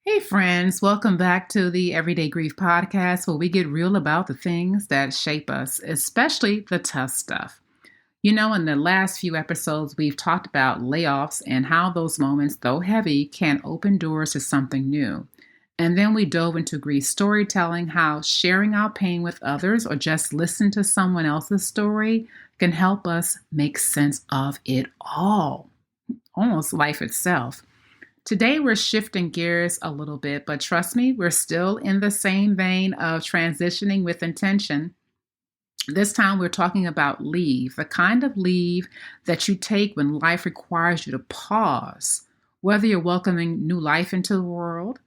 Hey, friends, welcome back to the Everyday Grief Podcast, where we get real about the things that shape us, especially the tough stuff. You know, in the last few episodes, we've talked about layoffs and how those moments, though heavy, can open doors to something new. And then we dove into grief storytelling, how sharing our pain with others or just listening to someone else's story can help us make sense of it all, almost life itself. Today, we're shifting gears a little bit, but trust me, we're still in the same vein of transitioning with intention. This time, we're talking about leave, the kind of leave that you take when life requires you to pause, whether you're welcoming new life into the world,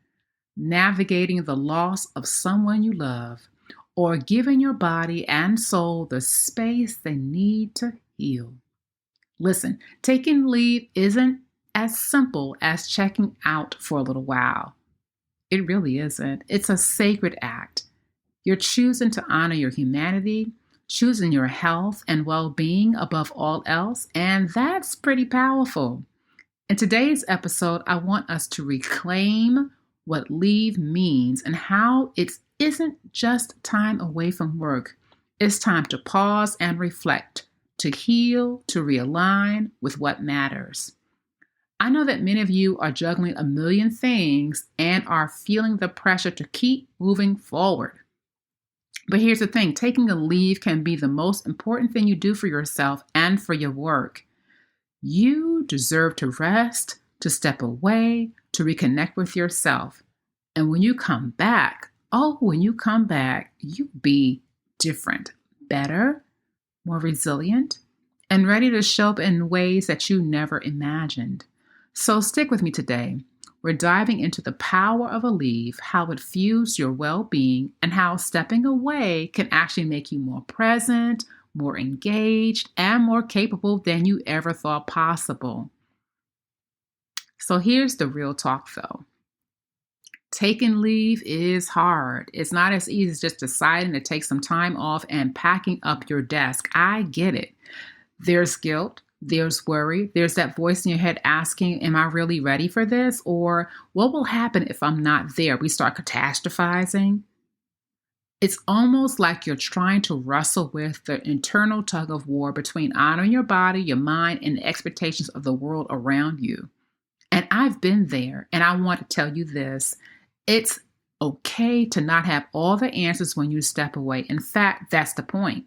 navigating the loss of someone you love, or giving your body and soul the space they need to heal. Listen, taking leave isn't as simple as checking out for a little while. It really isn't. It's a sacred act. You're choosing to honor your humanity, choosing your health and well-being above all else, and that's pretty powerful. In today's episode, I want us to reclaim what leave means and how it isn't just time away from work. It's time to pause and reflect, to heal, to realign with what matters. I know that many of you are juggling a million things and are feeling the pressure to keep moving forward. But here's the thing, taking a leave can be the most important thing you do for yourself and for your work. You deserve to rest, to step away, to reconnect with yourself. And when you come back, you be different, better, more resilient, and ready to show up in ways that you never imagined. So stick with me today. We're diving into the power of a leave, how it fuels your well-being, and how stepping away can actually make you more present, more engaged, and more capable than you ever thought possible. So here's the real talk though. Taking leave is hard. It's not as easy as just deciding to take some time off and packing up your desk. I get it. There's guilt. There's worry. There's that voice in your head asking, am I really ready for this? Or what will happen if I'm not there? We start catastrophizing. It's almost like you're trying to wrestle with the internal tug of war between honoring your body, your mind, and the expectations of the world around you. And I've been there, and I want to tell you this. It's okay to not have all the answers when you step away. In fact, that's the point.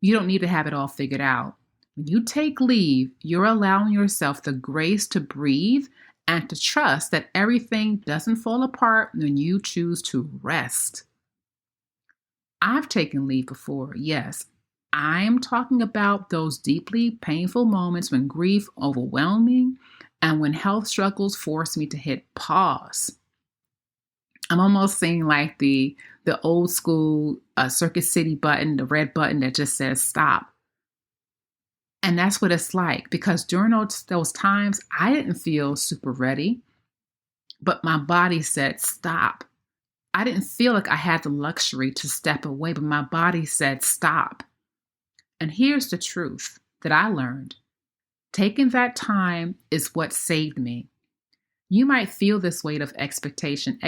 You don't need to have it all figured out. When you take leave, you're allowing yourself the grace to breathe and to trust that everything doesn't fall apart when you choose to rest. I've taken leave before, yes. I'm talking about those deeply painful moments when grief overwhelmed me and when health struggles forced me to hit pause. I'm almost seeing like the old school Circuit City button, the red button that just says stop. And that's what it's like, because during those times, I didn't feel super ready, but my body said, stop. I didn't feel like I had the luxury to step away, but my body said, stop. And here's the truth that I learned. Taking that time is what saved me. You might feel this weight of expectation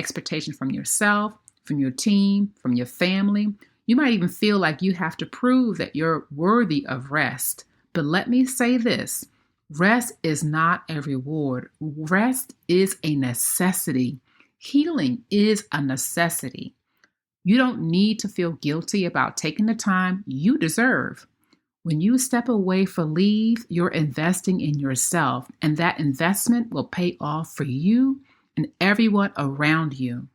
from yourself, from your team, from your family. You might even feel like you have to prove that you're worthy of rest. But let me say this, rest is not a reward. Rest is a necessity. Healing is a necessity. You don't need to feel guilty about taking the time you deserve. When you step away for leave, you're investing in yourself, and that investment will pay off for you and everyone around you.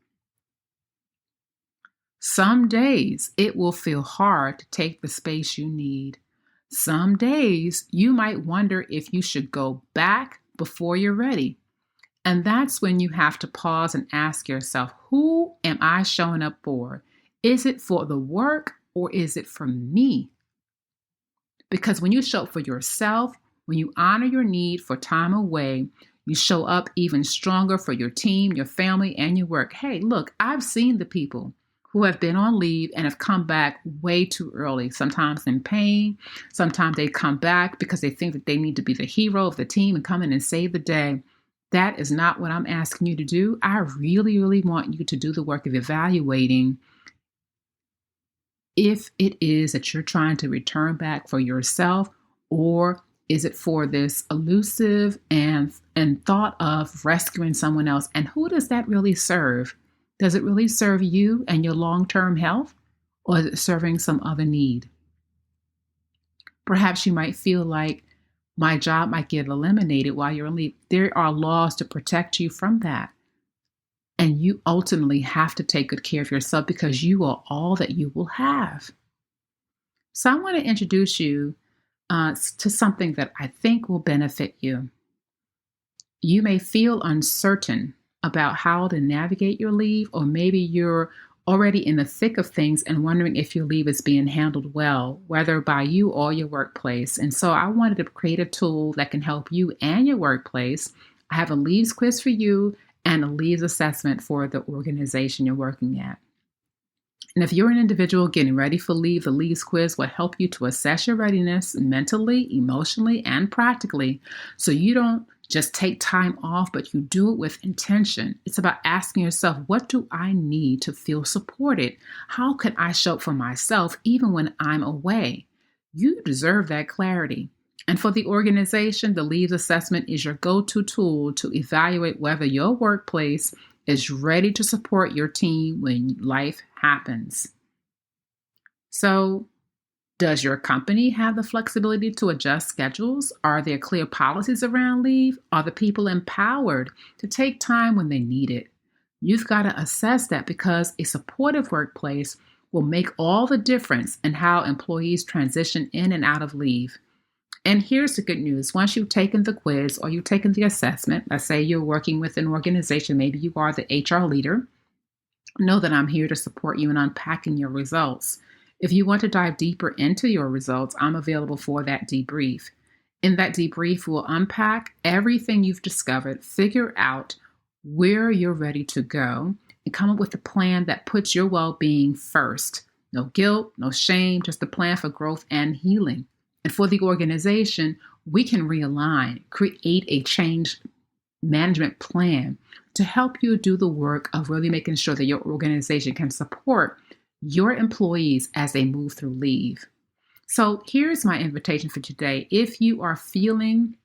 Some days it will feel hard to take the space you need. Some days you might wonder if you should go back before you're ready. And that's when you have to pause and ask yourself, who am I showing up for? Is it for the work or is it for me? Because when you show up for yourself, when you honor your need for time away, you show up even stronger for your team, your family, and your work. Hey, look, I've seen the people who have been on leave and have come back way too early, sometimes in pain. Sometimes they come back because they think that they need to be the hero of the team and come in and save the day. That is not what I'm asking you to do. I really, really want you to do the work of evaluating if it is that you're trying to return back for yourself, or is it for this elusive and thought of rescuing someone else? And who does that really serve? Does it really serve you and your long-term health, or is it serving some other need? Perhaps you might feel like my job might get eliminated while you're on leave. There are laws to protect you from that. And you ultimately have to take good care of yourself because you are all that you will have. So I want to introduce you to something that I think will benefit you. You may feel uncertain about how to navigate your leave, or maybe you're already in the thick of things and wondering if your leave is being handled well, whether by you or your workplace. And so I wanted to create a tool that can help you and your workplace. I have a leaves quiz for you and a leaves assessment for the organization you're working at. And if you're an individual getting ready for leave, the leaves quiz will help you to assess your readiness mentally, emotionally, and practically, so you don't just take time off, but you do it with intention. It's about asking yourself, what do I need to feel supported? How can I show up for myself even when I'm away? You deserve that clarity. And for the organization, the leaves assessment is your go-to tool to evaluate whether your workplace is ready to support your team when life happens. So, does your company have the flexibility to adjust schedules? Are there clear policies around leave? Are the people empowered to take time when they need it? You've got to assess that, because a supportive workplace will make all the difference in how employees transition in and out of leave. And here's the good news. Once you've taken the quiz or you've taken the assessment, let's say you're working with an organization, maybe you are the HR leader, know that I'm here to support you in unpacking your results. If you want to dive deeper into your results, I'm available for that debrief. In that debrief, we'll unpack everything you've discovered, figure out where you're ready to go, and come up with a plan that puts your well-being first. No guilt, no shame, just a plan for growth and healing. And for the organization, we can realign, create a change management plan to help you do the work of really making sure that your organization can support your employees as they move through leave. So here's my invitation for today. If you are feeling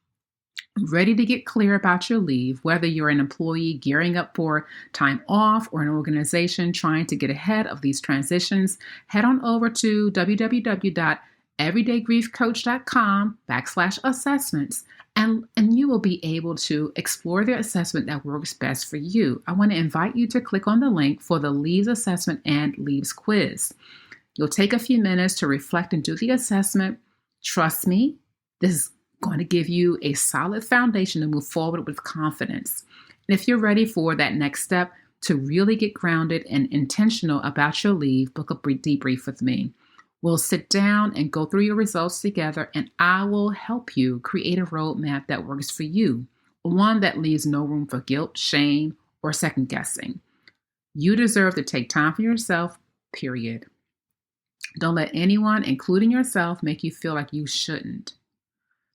ready to get clear about your leave, whether you're an employee gearing up for time off or an organization trying to get ahead of these transitions, head on over to www.everydaygriefcoach.com/assessments, and you will be able to explore the assessment that works best for you. I want to invite you to click on the link for the leaves assessment and leaves quiz. You'll take a few minutes to reflect and do the assessment. Trust me, this is going to give you a solid foundation to move forward with confidence. And if you're ready for that next step to really get grounded and intentional about your leave, book a debrief with me. We'll sit down and go through your results together, and I will help you create a roadmap that works for you, one that leaves no room for guilt, shame, or second guessing. You deserve to take time for yourself, period. Don't let anyone, including yourself, make you feel like you shouldn't.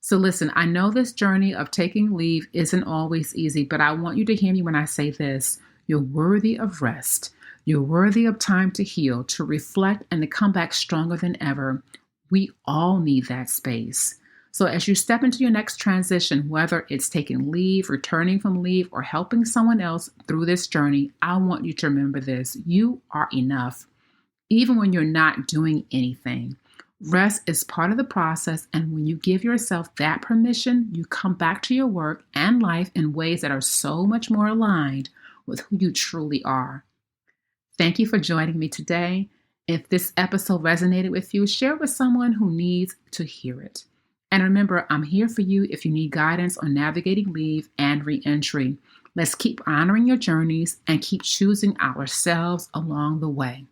So listen, I know this journey of taking leave isn't always easy, but I want you to hear me when I say this. You're worthy of rest. You're worthy of time to heal, to reflect, and to come back stronger than ever. We all need that space. So as you step into your next transition, whether it's taking leave, returning from leave, or helping someone else through this journey, I want you to remember this. You are enough, even when you're not doing anything. Rest is part of the process, and when you give yourself that permission, you come back to your work and life in ways that are so much more aligned with who you truly are. Thank you for joining me today. If this episode resonated with you, share it with someone who needs to hear it. And remember, I'm here for you if you need guidance on navigating leave and re-entry. Let's keep honoring your journeys and keep choosing ourselves along the way.